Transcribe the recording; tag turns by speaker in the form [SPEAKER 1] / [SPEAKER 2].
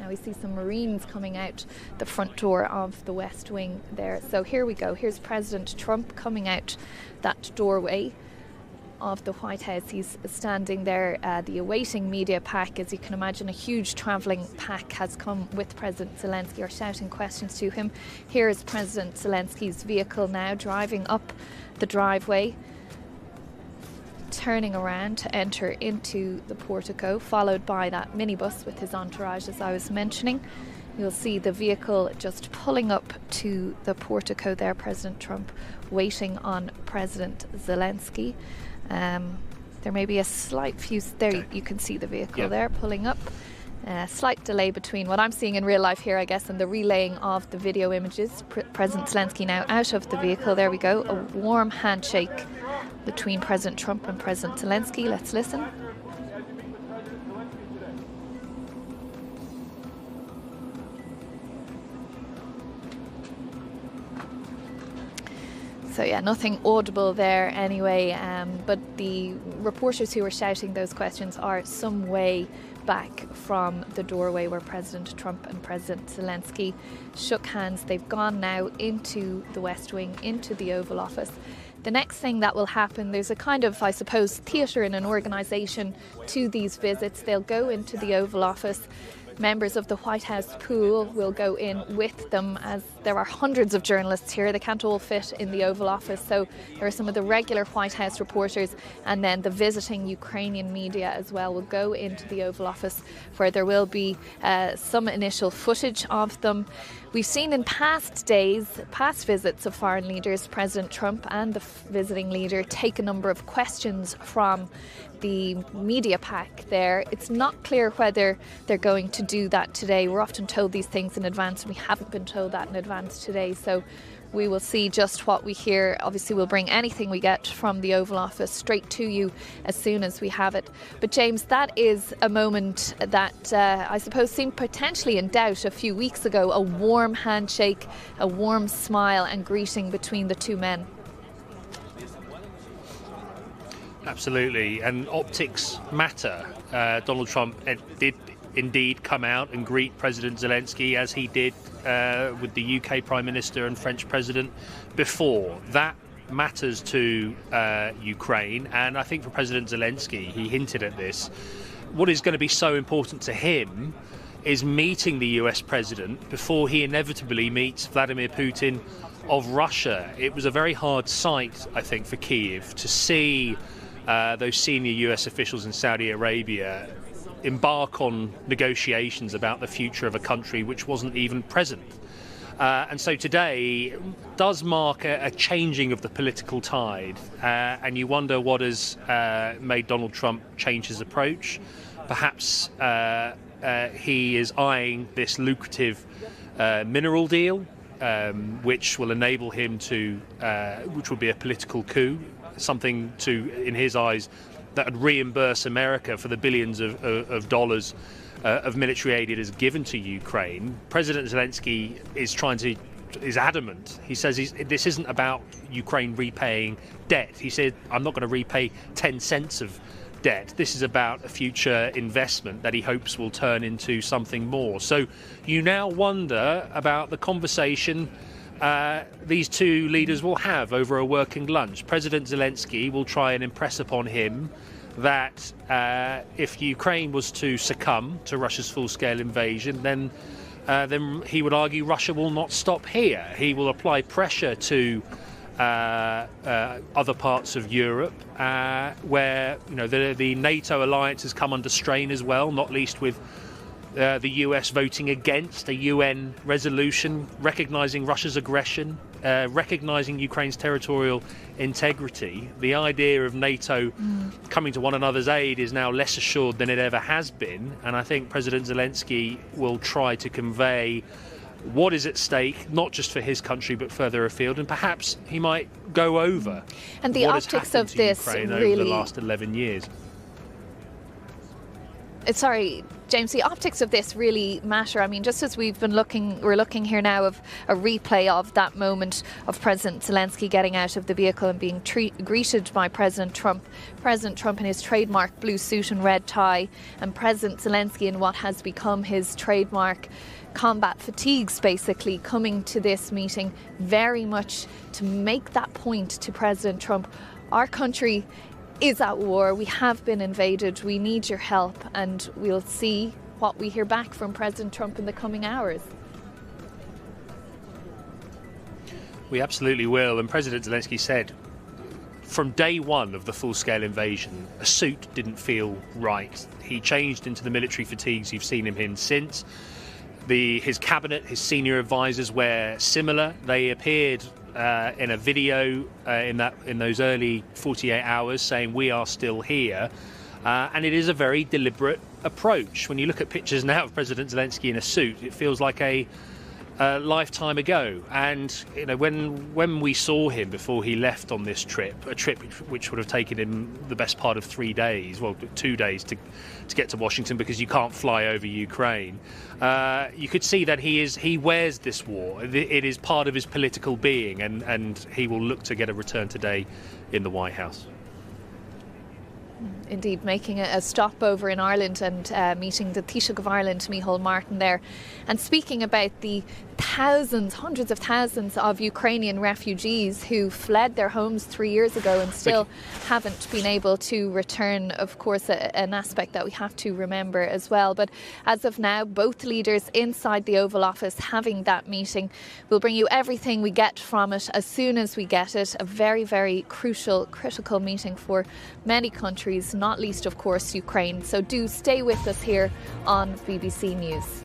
[SPEAKER 1] Now we see some Marines coming out the front door of the West Wing there. So here we go. Here's President Trump coming out that doorway of the White House. He's standing there, the awaiting media pack, as you can imagine, a huge travelling pack has come with President Zelenskyy, or shouting questions to him. Here is President Zelenskyy's vehicle now driving up the driveway, turning around to enter into the portico, followed by that minibus with his entourage, as I was mentioning. You'll see the vehicle just pulling up to the portico there, President Trump waiting on President Zelenskyy. There may be a slight fuse there. You can see the vehicle there pulling up. Slight delay between what I'm seeing in real life here, I guess, and the relaying of the video images. President Zelenskyy now out of the vehicle. There we go. A warm handshake between President Trump and President Zelenskyy. Let's listen. So yeah, nothing audible there anyway, but the reporters who were shouting those questions are some way back from the doorway where President Trump and President Zelenskyy shook hands. They've gone now into the West Wing, into the Oval Office. The next thing that will happen, there's a kind of, I suppose, theatre in an organisation to these visits. They'll go into the Oval Office. Members of the White House pool will go in with them, as there are hundreds of journalists here. They can't all fit in the Oval Office, so there are some of the regular White House reporters, and then the visiting Ukrainian media as well will go into the Oval Office, where there will be some initial footage of them. We've seen in past days, past visits of foreign leaders, President Trump and the visiting leader take a number of questions from the media pack there. It's not clear whether they're going to do that today. We're often told these things in advance, and we haven't been told that in advance today. So we will see just what we hear. Obviously, we'll bring anything we get from the Oval Office straight to you as soon as we have it. But James, that is a moment that I suppose seemed potentially in doubt a few weeks ago. A warm handshake, a warm smile and greeting between the two men.
[SPEAKER 2] Absolutely, and optics matter. Donald Trump did indeed come out and greet President Zelenskyy, as he did with the UK Prime Minister and French President before. That matters to Ukraine, and I think for President Zelenskyy, he hinted at this, what is going to be so important to him is meeting the US President before he inevitably meets Vladimir Putin of Russia. It was a very hard sight, I think, for Kyiv to see those senior US officials in Saudi Arabia embark on negotiations about the future of a country which wasn't even present. And so today does mark a changing of the political tide, and you wonder what has made Donald Trump change his approach. Perhaps he is eyeing this lucrative mineral deal, which will enable him to, which will be a political coup, something to, in his eyes, that would reimburse America for the billions of dollars of military aid it has given to Ukraine. President Zelenskyy is adamant. He says this isn't about Ukraine repaying debt. He said, I'm not going to repay 10 cents of debt. This is about a future investment that he hopes will turn into something more. So you now wonder about the conversation these two leaders will have over a working lunch. President Zelenskyy will try and impress upon him that if Ukraine was to succumb to Russia's full-scale invasion, then he would argue Russia will not stop here. He will apply pressure to other parts of Europe, where the NATO alliance has come under strain as well, not least with the US voting against a UN resolution recognising Russia's aggression, recognising Ukraine's territorial integrity. The idea of NATO coming to one another's aid is now less assured than it ever has been, and I think President Zelenskyy will try to convey what is at stake, not just for his country but further afield, and perhaps he might go over
[SPEAKER 1] and the
[SPEAKER 2] what
[SPEAKER 1] optics
[SPEAKER 2] has happened
[SPEAKER 1] of
[SPEAKER 2] to
[SPEAKER 1] this
[SPEAKER 2] Ukraine
[SPEAKER 1] really
[SPEAKER 2] over the last 11 years.
[SPEAKER 1] Sorry, James, the optics of this really matter. I mean, just as we're looking here now of a replay of that moment of President Zelenskyy getting out of the vehicle and being greeted by President Trump. President Trump in his trademark blue suit and red tie, and President Zelenskyy in what has become his trademark combat fatigues, basically coming to this meeting very much to make that point to President Trump. Our country is at war. We have been invaded. We need your help, and we'll see what we hear back from President Trump in the coming hours.
[SPEAKER 2] We absolutely will. And President Zelenskyy said from day one of the full-scale invasion, a suit didn't feel right. He changed into the military fatigues you've seen him in since. His cabinet, his senior advisors wear similar. They appeared in a video in those early 48 hours saying we are still here, and it is a very deliberate approach. When you look at pictures now of President Zelenskyy in a suit, it feels like a lifetime ago. And when we saw him before he left on this trip, a trip which would have taken him the best part of 3 days, well, 2 days to get to Washington because you can't fly over Ukraine, you could see that he wears this war. It is part of his political being, and he will look to get a return today in the White House.
[SPEAKER 1] Indeed, making a stopover in Ireland and meeting the Taoiseach of Ireland, Micheál Martin, there, and speaking about the hundreds of thousands of Ukrainian refugees who fled their homes 3 years ago and still haven't been able to return. Of course, an aspect that we have to remember as well. But as of now, both leaders inside the Oval Office having that meeting. We'll bring you everything we get from it as soon as we get it. A very, very critical meeting for many countries, not least, of course, Ukraine. So do stay with us here on BBC News.